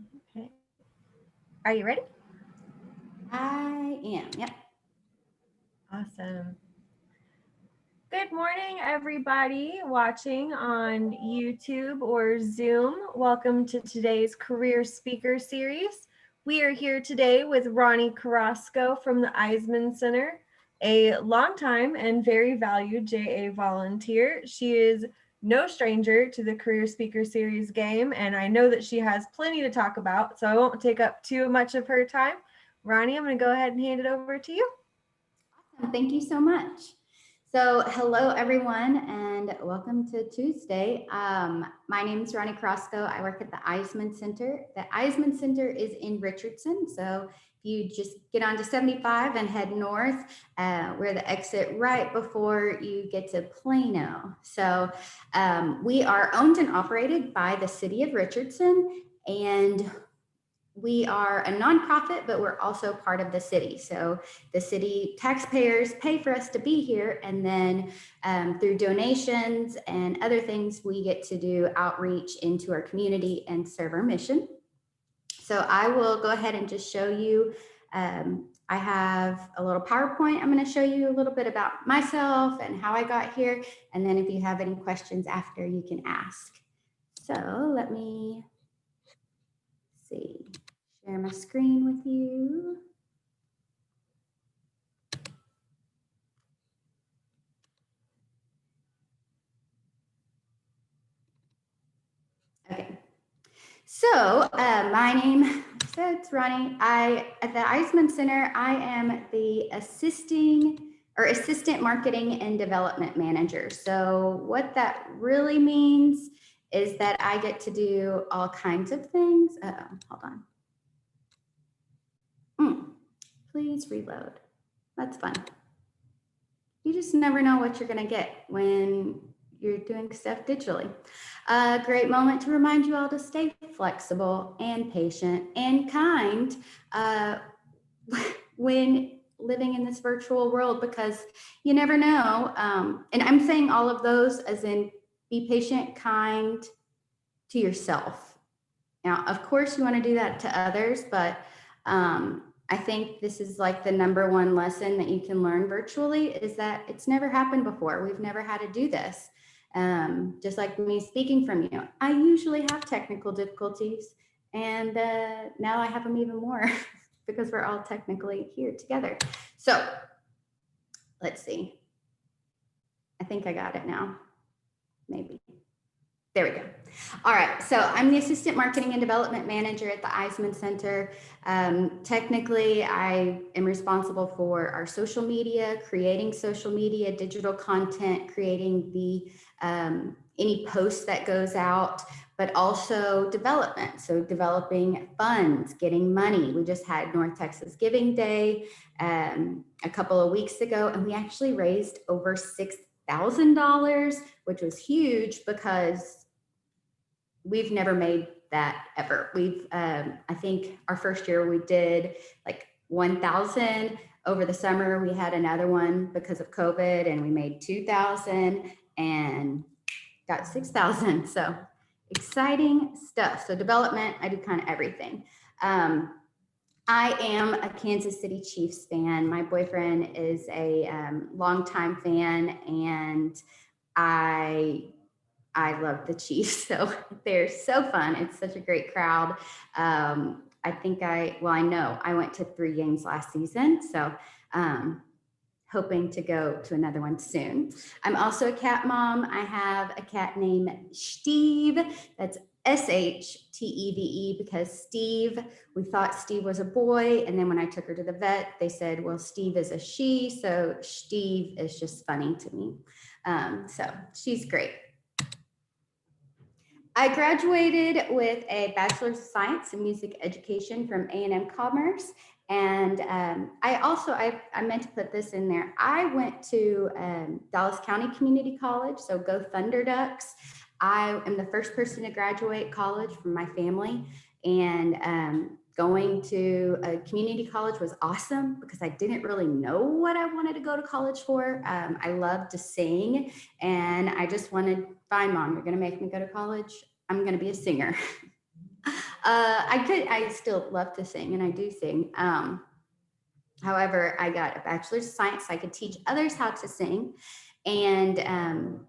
Okay. Are you ready? I am. Yep. Awesome. Good morning, everybody watching on YouTube or Zoom. Welcome to today's Career Speaker Series. We are here today with Roni Carrasco from the Eisemann Center, a longtime and very valued JA volunteer. She is no stranger to the Career Speaker Series game, and I know that she has plenty to talk about, so I won't take up too much of her time. Roni, I'm going to go ahead and hand it over to you. Awesome. Thank you so much. So, hello everyone, and welcome to Tuesday. My name is Roni Carrasco. I work at the Eisemann Center. The Eisemann Center is in Richardson. So, if you just get onto 75 and head north, we're the exit right before you get to Plano. So, we are owned and operated by the city of Richardson, and we are a nonprofit, but we're also part of the city. So the city taxpayers pay for us to be here. And then through donations and other things, we get to do outreach into our community and serve our mission. So I will go ahead and just show you. I have a little PowerPoint. I'm going to show you a little bit about myself and how I got here. And then if you have any questions after, you can ask. So let me see. Share my screen with you. Okay. So my name, so it's Roni. At the Eisemann Center, I am the assistant marketing and development manager. So what that really means is that I get to do all kinds of things. Hold on. Please reload. That's fun. You just never know what you're going to get when you're doing stuff digitally. A great moment to remind you all to stay flexible and patient and kind when living in this virtual world, because you never know. And I'm saying all of those as in be patient, kind to yourself. Now, of course, you want to do that to others, but I think this is like the number one lesson that you can learn virtually is that it's never happened before. We've never had to do this. Just like me speaking from you, I usually have technical difficulties, and now I have them even more because we're all technically here together. So let's see. I think I got it now, maybe. There we go. All right, so I'm the Assistant Marketing and Development Manager at the Eisemann Center. Technically, I am responsible for our social media, creating social media, digital content, creating the any post that goes out, but also development. So developing funds, getting money. We just had North Texas Giving Day a couple of weeks ago, and we actually raised over $6,000, which was huge because we've never made that ever. I think our first year we did like 1,000. Over the summer, we had another one because of COVID, and we made 2,000 and got 6,000. So exciting stuff. So development, I do kind of everything. I am a Kansas City Chiefs fan. My boyfriend is a longtime fan, and I love the Chiefs. So they're so fun. It's such a great crowd. I know I went to 3 games last season. So hoping to go to another one soon. I'm also a cat mom. I have a cat named Steve. That's Shteve, because Steve, we thought Steve was a boy. And then when I took her to the vet, they said, well, Steve is a she. So Steve is just funny to me. So she's great. I graduated with a Bachelor's of Science in Music Education from A&M Commerce. And I meant to put this in there. I went to Dallas County Community College, so go Thunder Ducks. I am the first person to graduate college from my family. And going to a community college was awesome because I didn't really know what I wanted to go to college for. I love to sing, and I just wanted, fine, Mom, you're going to make me go to college. I'm going to be a singer. I still love to sing, and I do sing. However, I got a bachelor's of science, so I could teach others how to sing. And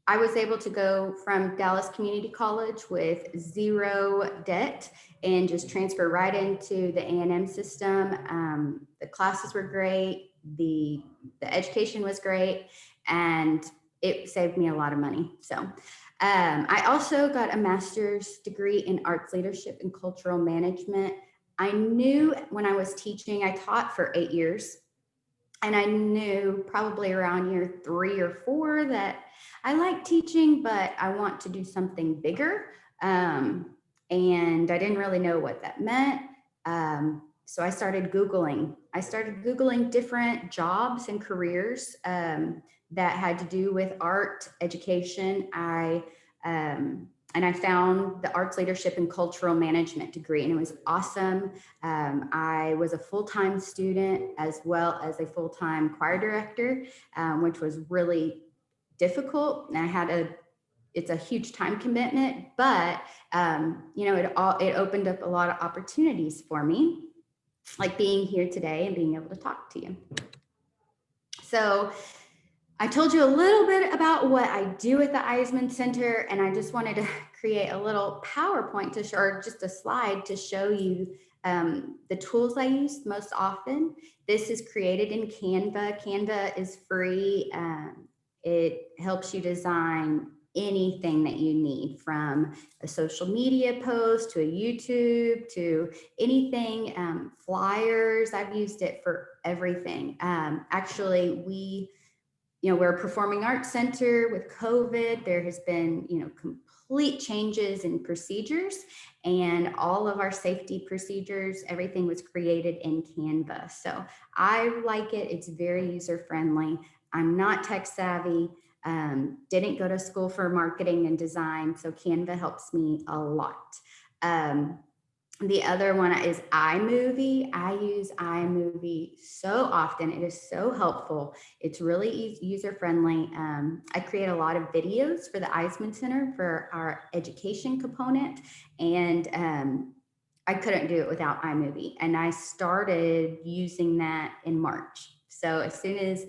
I was able to go from Dallas Community College with zero debt and just transfer right into the A&M system. The classes were great. The education was great, and it saved me a lot of money. So I also got a master's degree in arts leadership and cultural management. I knew when I was teaching, I taught for 8 years, and I knew probably around year 3 or 4 that I like teaching, but I want to do something bigger. And I didn't really know what that meant. So I started Googling. Different jobs and careers that had to do with art education. And I found the arts leadership and cultural management degree, and it was awesome. I was a full-time student as well as a full-time choir director, which was really difficult. And it's a huge time commitment, but it opened up a lot of opportunities for me, like being here today and being able to talk to you. So I told you a little bit about what I do at the Eisemann Center, and I just wanted to create a little PowerPoint to show, or just a slide to show you the tools I use most often. This is created in Canva. Canva is free. It helps you design anything that you need, from a social media post to a YouTube to anything, flyers. I've used it for everything. Actually, we're a performing arts center. With COVID, there has been, complete changes in procedures, and all of our safety procedures, everything was created in Canva. So I like it. It's very user-friendly. I'm not tech savvy, didn't go to school for marketing and design, so Canva helps me a lot. The other one is iMovie. I use iMovie so often. It is so helpful. It's really user-friendly. I create a lot of videos for the Eisemann Center for our education component, and I couldn't do it without iMovie. And I started using that in March. So as soon as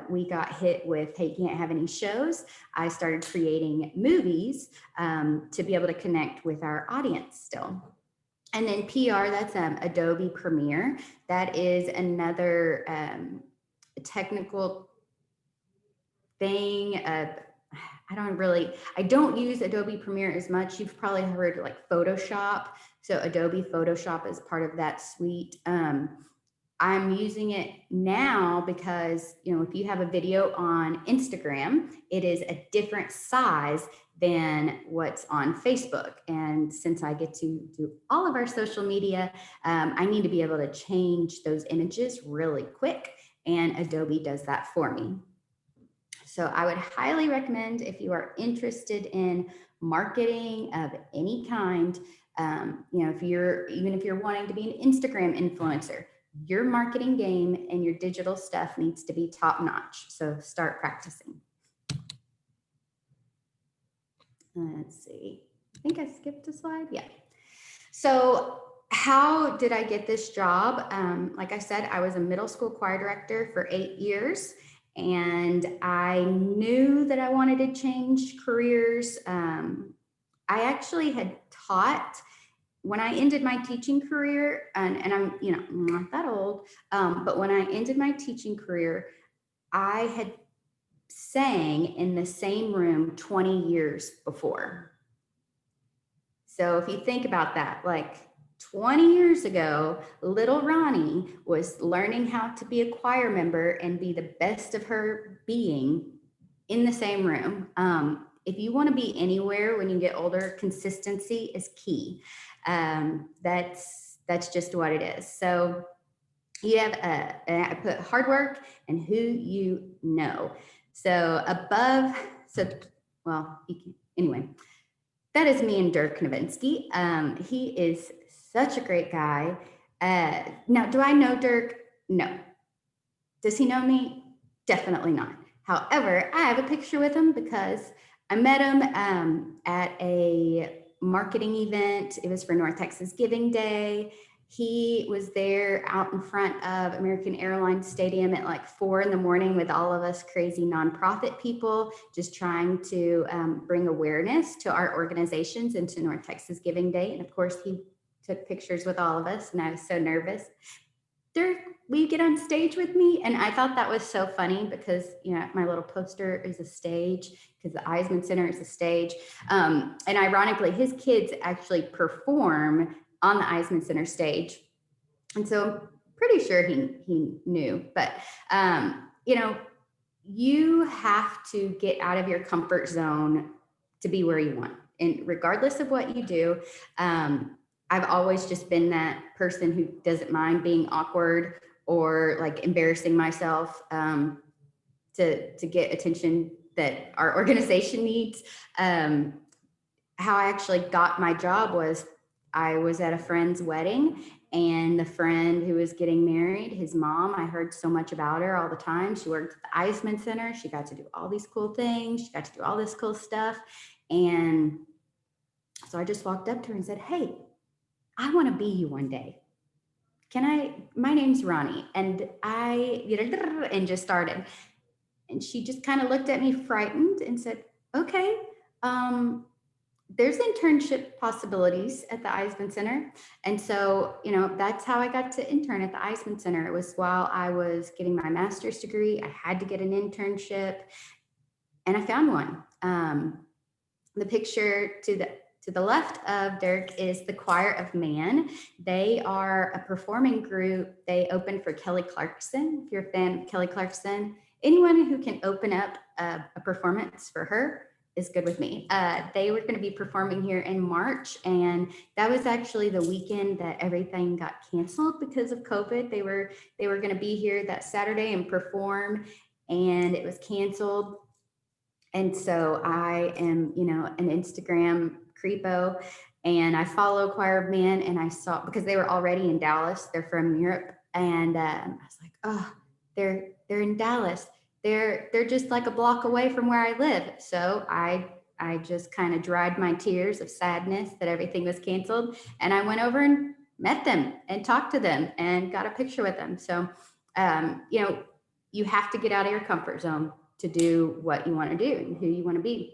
we got hit with, hey, you can't have any shows, I started creating movies to be able to connect with our audience still. And then PR, that's Adobe Premiere. That is another technical thing. I don't use Adobe Premiere as much. You've probably heard like Photoshop. So Adobe Photoshop is part of that suite. I'm using it now because, if you have a video on Instagram, it is a different size than what's on Facebook. And since I get to do all of our social media, I need to be able to change those images really quick, and Adobe does that for me. So I would highly recommend, if you are interested in marketing of any kind, if you're wanting to be an Instagram influencer, your marketing game and your digital stuff needs to be top notch. So start practicing. Let's see. I think I skipped a slide. Yeah. So how did I get this job? Like I said, I was a middle school choir director for 8 years, and I knew that I wanted to change careers. I actually had taught when I ended my teaching career, and I'm, not that old, but when I ended my teaching career, I had sang in the same room 20 years before. So if you think about that, like 20 years ago, little Roni was learning how to be a choir member and be the best of her being in the same room. If you want to be anywhere when you get older, consistency is key. That's just what it is. So you have I put hard work and who you know. So anyway, that is me and Dirk Novinsky. He is such a great guy. Now, do I know Dirk? No. Does he know me? Definitely not. However, I have a picture with him because I met him at a marketing event. It was for North Texas Giving Day. He was there out in front of American Airlines Stadium at like 4 a.m. with all of us crazy nonprofit people, just trying to bring awareness to our organizations and to North Texas Giving Day. And of course, he took pictures with all of us, and I was so nervous. Will you get on stage with me? And I thought that was so funny because, my little poster is a stage, because the Eisemann Center is a stage. And ironically, his kids actually perform on the Eisemann Center stage. And so I'm pretty sure he knew, but, you have to get out of your comfort zone to be where you want. And regardless of what you do, I've always just been that person who doesn't mind being awkward or like embarrassing myself to get attention that our organization needs. How I actually got my job was I was at a friend's wedding, and the friend who was getting married, his mom, I heard so much about her all the time. She worked at the Eisemann Center. She got to do all these cool things. She got to do all this cool stuff. And so I just walked up to her and said, "Hey, I want to be you one day. My name's Roni." And and just started. And she just kind of looked at me frightened and said, "Okay, there's internship possibilities at the Eisemann Center." And so, that's how I got to intern at the Eisemann Center. It was while I was getting my master's degree. I had to get an internship, and I found one. The picture to the left of Dirk is the Choir of Man. They are a performing group. They opened for Kelly Clarkson. If you're a fan of Kelly Clarkson, anyone who can open up a performance for her is good with me. They were going to be performing here in March, and that was actually the weekend that everything got canceled because of COVID. They were going to be here that Saturday and perform, and it was canceled. And so I am, an Instagram creepo, and I follow Choir of Man, and I saw, because they were already in Dallas, they're from Europe, and I was like, oh, they're in Dallas. They're just like a block away from where I live. So I just kind of dried my tears of sadness that everything was canceled, and I went over and met them and talked to them and got a picture with them. So, you have to get out of your comfort zone to do what you want to do and who you want to be.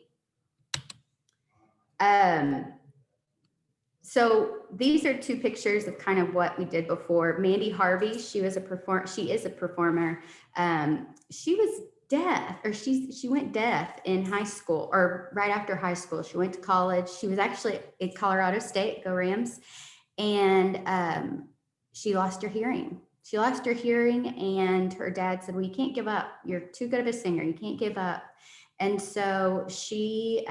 So these are two pictures of kind of what we did before. Mandy Harvey, she is a performer. She was deaf, or she went deaf in high school, or right after high school. She went to college. She was actually at Colorado State, go Rams. And she lost her hearing. She lost her hearing, and her dad said, "Well, you can't give up. You're too good of a singer. You can't give up." And so she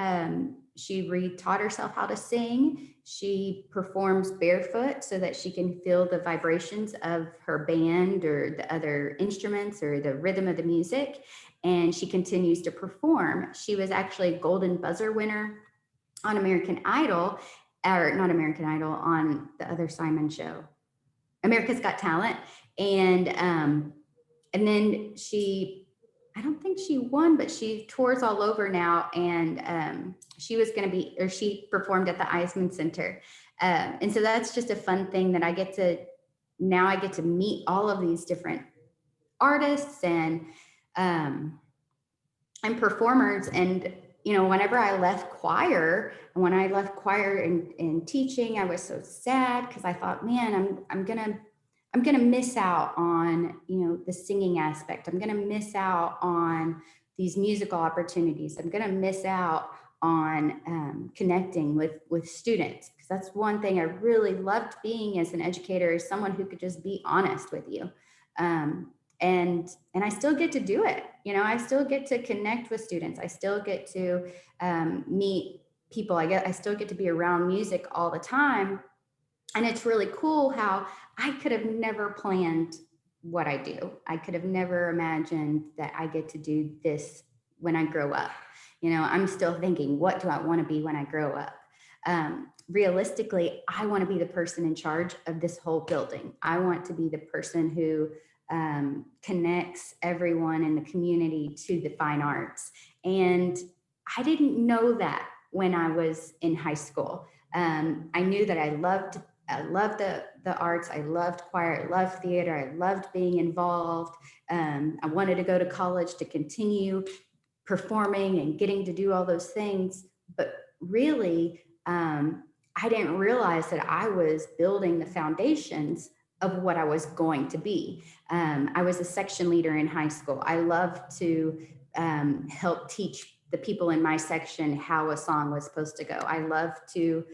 re-taught herself how to sing. She performs barefoot so that she can feel the vibrations of her band or the other instruments or the rhythm of the music. And she continues to perform. She was actually a Golden Buzzer winner on American Idol, or not American Idol, on the other Simon show, America's Got Talent. And then I don't think she won, but she tours all over now. And she performed at the Eisemann Center. And so that's just a fun thing that I get to meet all of these different artists and performers. And, whenever I left choir, and teaching, I was so sad because I thought, man, I'm gonna miss out on, the singing aspect. I'm gonna miss out on these musical opportunities. I'm gonna miss out on connecting with students, because that's one thing I really loved being as an educator, is someone who could just be honest with you. And I still get to do it. I still get to connect with students. I still get to meet people. I still get to be around music all the time. And it's really cool how I could have never planned what I do. I could have never imagined that I get to do this when I grow up. I'm still thinking, what do I want to be when I grow up? Realistically, I want to be the person in charge of this whole building. I want to be the person who connects everyone in the community to the fine arts. And I didn't know that when I was in high school. I knew that I loved the arts. I loved choir. I loved theater. I loved being involved. I wanted to go to college to continue performing and getting to do all those things. But really, I didn't realize that I was building the foundations of what I was going to be. I was a section leader in high school. I loved to help teach the people in my section how a song was supposed to go. I loved to,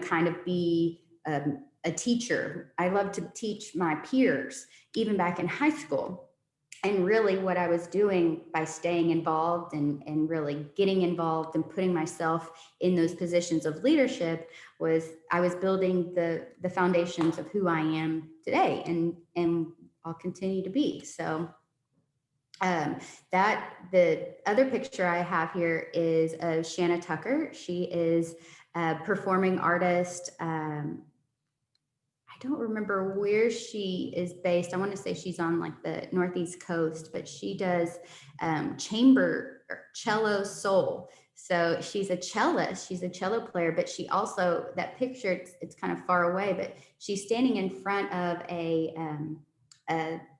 kind of be a teacher. I loved to teach my peers, even back in high school. And really what I was doing by staying involved and really getting involved and putting myself in those positions of leadership was I was building the foundations of who I am today and I'll continue to be. So that the other picture I have here is of Shanna Tucker. She is a performing artist. I don't remember where she is based. I want to say she's on like the Northeast coast, but she does chamber or cello soul. So she's a cellist, she's a cello player, but she also, that picture, it's kind of far away, but she's standing in front of a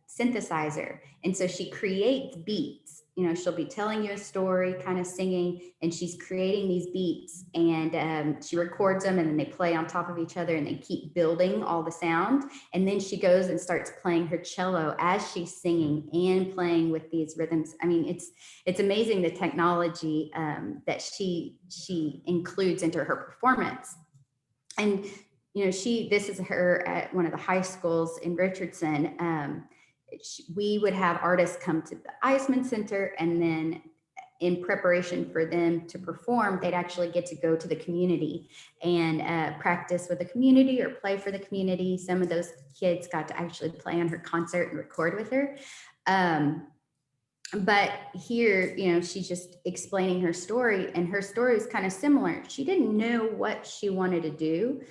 synthesizer. And so she creates beats. She'll be telling you a story, kind of singing, and she's creating these beats, and she records them, and then they play on top of each other, and they keep building all the sound. And then she goes and starts playing her cello as she's singing and playing with these rhythms. I mean, it's amazing the technology that she includes into her performance. And this is her at one of the high schools in Richardson. We would have artists come to the Eisemann Center, and then in preparation for them to perform, they'd actually get to go to the community and practice with the community or play for the community. Some of those kids got to actually play on her concert and record with her. But here, she's just explaining her story, and her story is kind of similar. She didn't know what she wanted to do.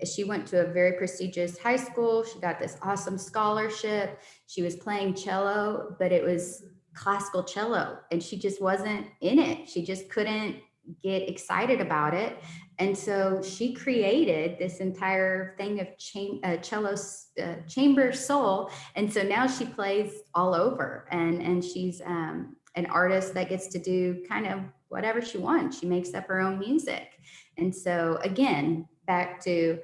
She went to a very prestigious high school. She got this awesome scholarship. She was playing cello, but it was classical cello, and she just wasn't in it. She just couldn't get excited about it. And so she created this entire thing of cello chamber soul. And so now she plays all over, and she's an artist that gets to do kind of whatever she wants. She makes up her own music. And so again, back to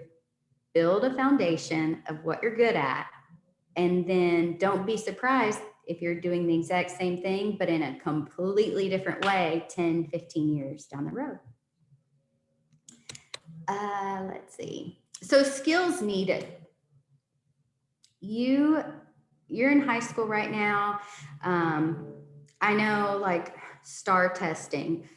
build a foundation of what you're good at, and then don't be surprised if you're doing the exact same thing, but in a completely different way 10, 15 years down the road. Let's see. So skills needed. You're in high school right now. I know, like STAR testing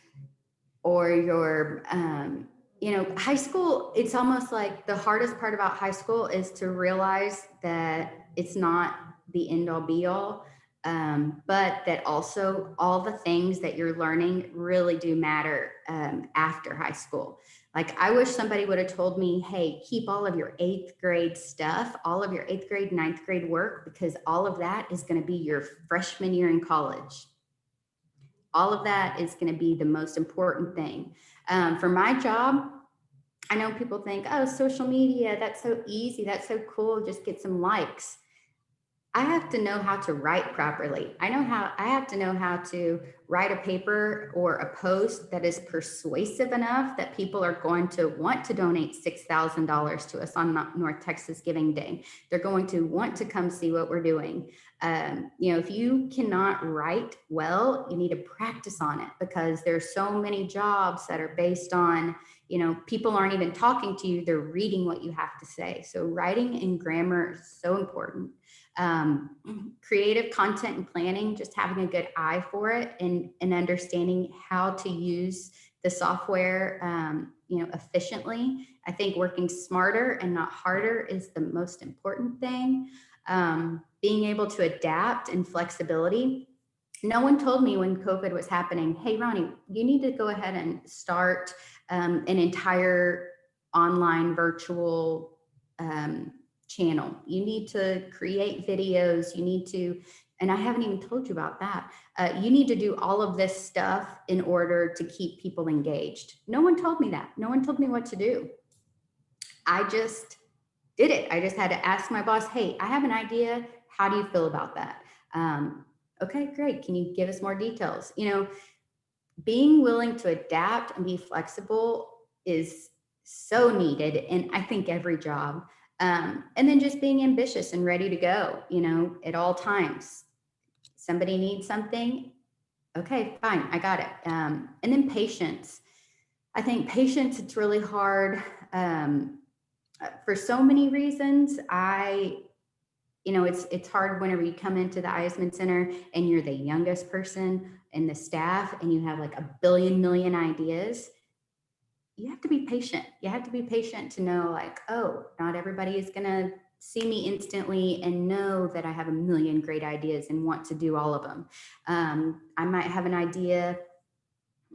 or your, high school, it's almost like the hardest part about high school is to realize that it's not the end all be all. But that also all the things that you're learning really do matter after high school. Like, I wish somebody would have told me, hey, keep all of your 8th grade stuff, all of your 8th grade, 9th grade work, because all of that is going to be your freshman year in college. All of that is going to be the most important thing. For my job, I know people think, oh, social media, that's so easy, that's so cool, just get some likes. I have to know how to write properly. I have to know how to write a paper or a post that is persuasive enough that people are going to want to donate $6,000 to us on North Texas Giving Day. They're going to want to come see what we're doing. If you cannot write well, you need to practice on it, because there's so many jobs that are based on, people aren't even talking to you, they're reading what you have to say. So writing and grammar is so important. Creative content and planning, just having a good eye for it and understanding how to use the software, efficiently. I think working smarter and not harder is the most important thing. Being able to adapt and flexibility. No one told me when COVID was happening, hey, Roni, you need to go ahead and start an entire online virtual channel. You need to create videos. You need to, And I haven't even told you about that. You need to do all of this stuff in order to keep people engaged. No one told me that. No one told me what to do. I just did it. I just had to ask my boss, hey, I have an idea. How do you feel about that? Okay, great. Can you give us more details? You know, being willing to adapt and be flexible is so needed in, I think, every job. And then just being ambitious and ready to go, you know, at all times. Somebody needs something. Okay, fine, I got it. And then patience. I think patience, it's really hard for so many reasons. It's hard whenever you come into the Eisemann Center and you're the youngest person in the staff and you have like a million ideas. You have to be patient. You have to be patient to know, like, oh, not everybody is going to see me instantly and know that I have a million great ideas and want to do all of them. I might have an idea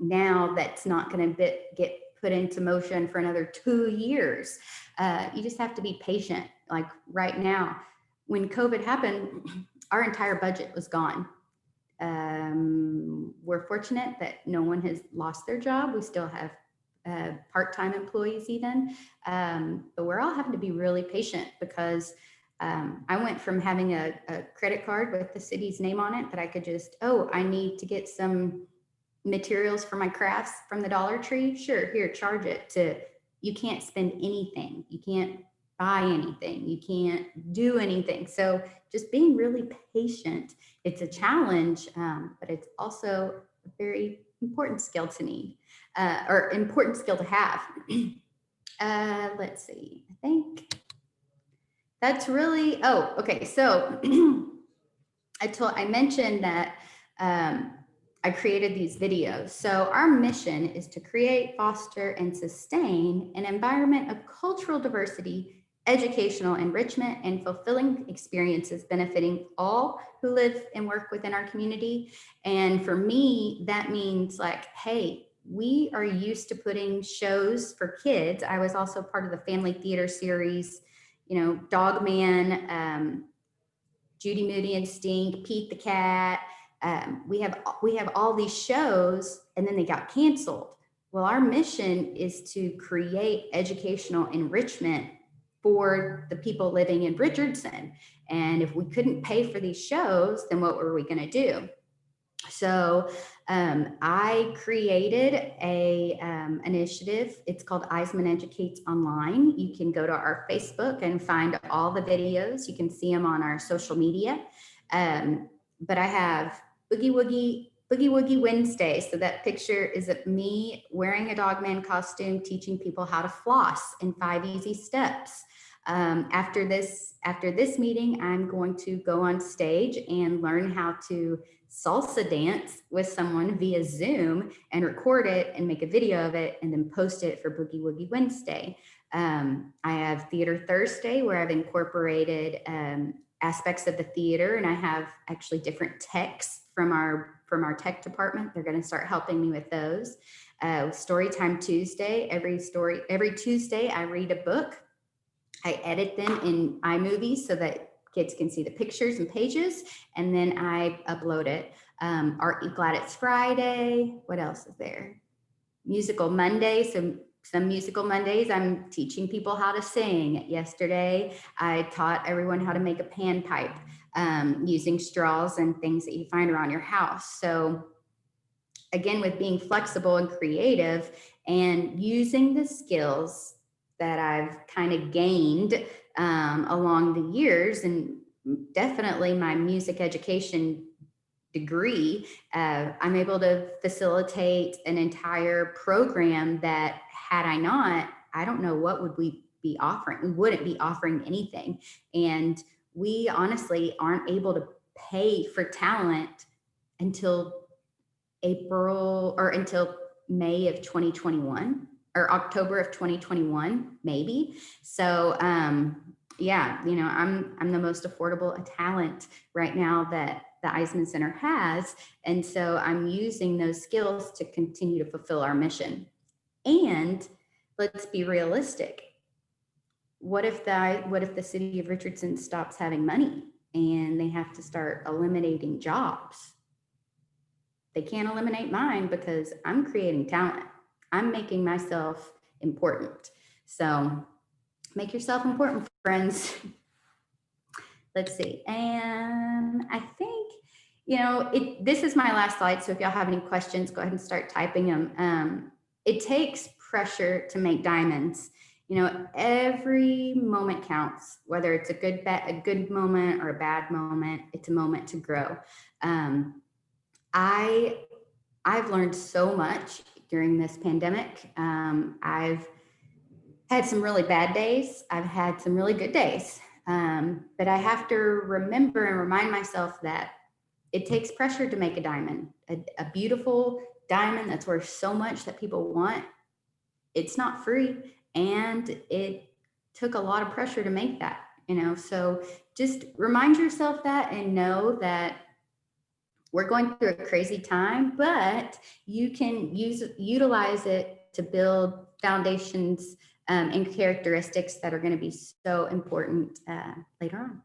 now that's not going to get put into motion for another 2 years. You just have to be patient. Like right now, when COVID happened, our entire budget was gone. We're fortunate that no one has lost their job. We still have part-time employees even, but we're all having to be really patient because I went from having a credit card with the city's name on it that I could just, I need to get some materials for my crafts from the Dollar Tree. Sure, here, charge it, to you can't spend anything. You can't buy anything. You can't do anything. So just being really patient, it's a challenge, but it's also a very important skill to need, or important skill to have. Let's see, I think that's really, okay. So I mentioned that I created these videos. So our mission is to create, foster, and sustain an environment of cultural diversity, educational enrichment, and fulfilling experiences benefiting all who live and work within our community. And for me, that means like, hey, we are used to putting shows for kids. I was also part of the family theater series, Dog Man, Judy, Moody, and Stink, Pete the Cat. We have all these shows, and then they got canceled. Well, our mission is to create educational enrichment for the people living in Richardson. And if we couldn't pay for these shows, then what were we going to do? So I created a initiative. It's called Eisemann Educates Online. You can go to our Facebook and find all the videos. You can see them on our social media. But I have Boogie Woogie Wednesday. So that picture is of me wearing a Dogman costume, teaching people how to floss in 5 easy steps. After this meeting, I'm going to go on stage and learn how to salsa dance with someone via Zoom and record it and make a video of it and then post it for Boogie Woogie Wednesday. I have Theater Thursday, where I've incorporated aspects of the theater, and I have actually different techs from our tech department. They're going to start helping me with those. Storytime Tuesday. Every Tuesday, I read a book. I edit them in iMovie so that kids can see the pictures and pages, and then I upload it. Glad It's Friday. What else is there? Musical Monday. So some musical Mondays, I'm teaching people how to sing. Yesterday, I taught everyone how to make a panpipe using straws and things that you find around your house. So again, with being flexible and creative and using the skills that I've kind of gained along the years, and definitely my music education degree, I'm able to facilitate an entire program that, had I not, I don't know what would we be offering. We wouldn't be offering anything. And we honestly aren't able to pay for talent until May of 2021 or October of 2021, maybe. So yeah, I'm the most affordable talent right now that the Eisemann Center has. And so I'm using those skills to continue to fulfill our mission. And let's be realistic. What if the city of Richardson stops having money? and they have to start eliminating jobs. They can't eliminate mine because I'm creating talent. I'm making myself important. So make yourself important, friends. Let's see. And I think, this is my last slide. So if y'all have any questions, go ahead and start typing them. It takes pressure to make diamonds. Every moment counts, whether it's a good moment or a bad moment. It's a moment to grow. I've learned so much during this pandemic. I've had some really bad days. I've had some really good days. But I have to remember and remind myself that it takes pressure to make a diamond, a beautiful diamond that's worth so much that people want. It's not free, and it took a lot of pressure to make that, so just remind yourself that and know that we're going through a crazy time, but you can utilize it to build foundations and characteristics that are going to be so important later on.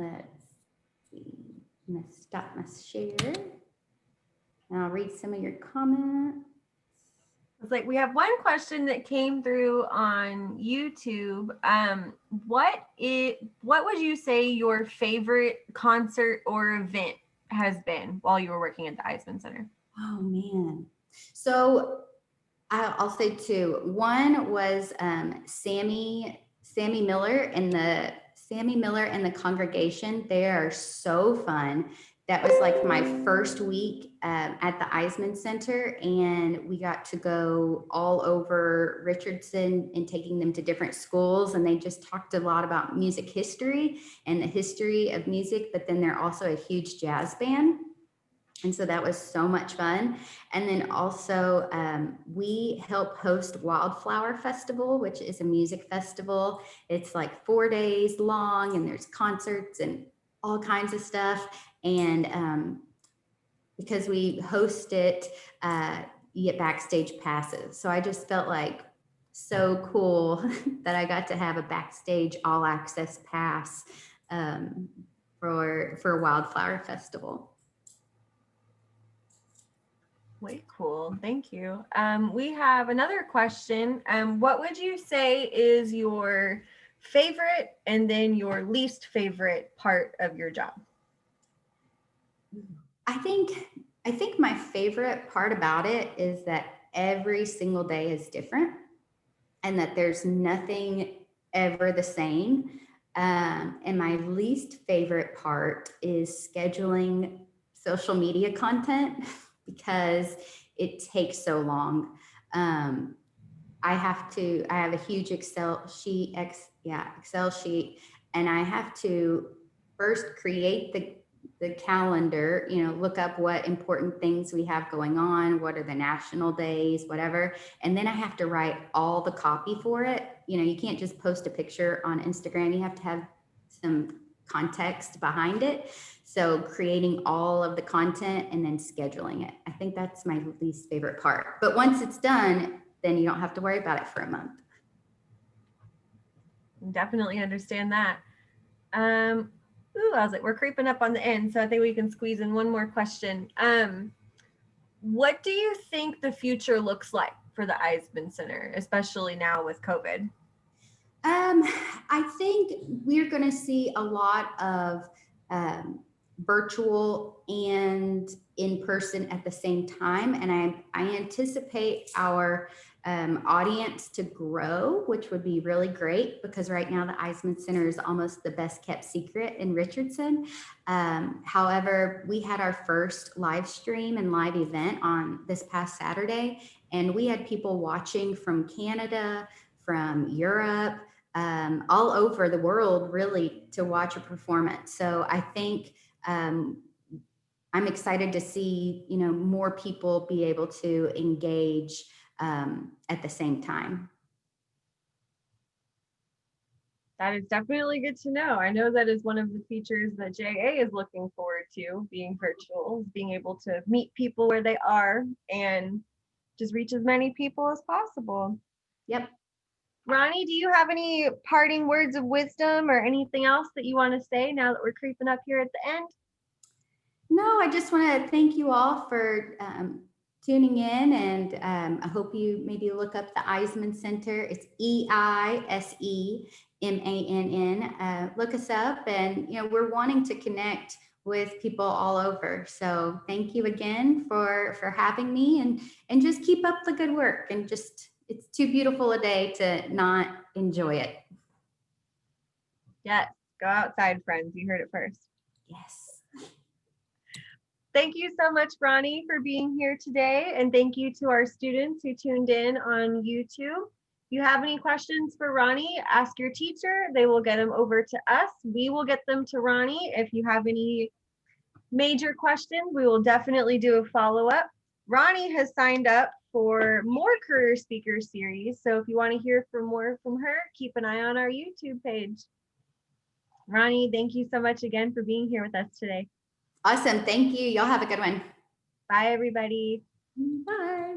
Let's see. I'm going to stop my share. And I'll read some of your comments. It's like we have one question that came through on YouTube. What would you say your favorite concert or event has been while you were working at the Eisemann Center? Oh man. So I'll say two. One was Sammy Miller and the congregation. They are so fun. That was like my first week at the Eisemann Center, and we got to go all over Richardson and taking them to different schools, and they just talked a lot about music history and the history of music, but then they're also a huge jazz band. And so that was so much fun. And then also we help host Wildflower Festival, which is a music festival. It's like 4 days long, and there's concerts and all kinds of stuff. And because we host it, you get backstage passes. So I just felt like so cool that I got to have a backstage all access pass for Wildflower Festival. Way cool. Thank you. We have another question. What would you say is your favorite and then your least favorite part of your job? I think my favorite part about it is that every single day is different and that there's nothing ever the same. And my least favorite part is scheduling social media content because it takes so long. I have a huge Excel sheet, and I have to first create the calendar, look up what important things we have going on, what are the national days, whatever. And then I have to write all the copy for it. You can't just post a picture on Instagram. You have to have some context behind it. So creating all of the content and then scheduling it. I think that's my least favorite part. But once it's done, then you don't have to worry about it for a month. Definitely understand that. I was like, we're creeping up on the end, so I think we can squeeze in one more question. What do you think the future looks like for the Eisemann Center, especially now with COVID? I think we're going to see a lot of virtual and in person at the same time. And I anticipate our audience to grow, which would be really great because right now the Eisemann Center is almost the best kept secret in Richardson. However, we had our first live stream and live event on this past Saturday, and we had people watching from Canada, from Europe, all over the world really to watch a performance. So I think I'm excited to see, more people be able to engage at the same time. That is definitely good to know. I know that is one of the features that JA is looking forward to, being virtual, being able to meet people where they are and just reach as many people as possible. Yep. Roni, do you have any parting words of wisdom or anything else that you want to say now that we're creeping up here at the end? No, I just want to thank you all for tuning in, and I hope you maybe look up the Eisemann Center. It's Eisemann. Look us up, and we're wanting to connect with people all over. So thank you again for having me, and just keep up the good work. And just, it's too beautiful a day to not enjoy it. Yes, go outside, friends. You heard it first. Yes. Thank you so much, Roni, for being here today. And thank you to our students who tuned in on YouTube. If you have any questions for Roni, ask your teacher. They will get them over to us. We will get them to Roni. If you have any major questions, we will definitely do a follow-up. Roni has signed up for more career speaker series. So if you want to hear more from her, keep an eye on our YouTube page. Roni, thank you so much again for being here with us today. Awesome. Thank you. Y'all have a good one. Bye, everybody. Bye.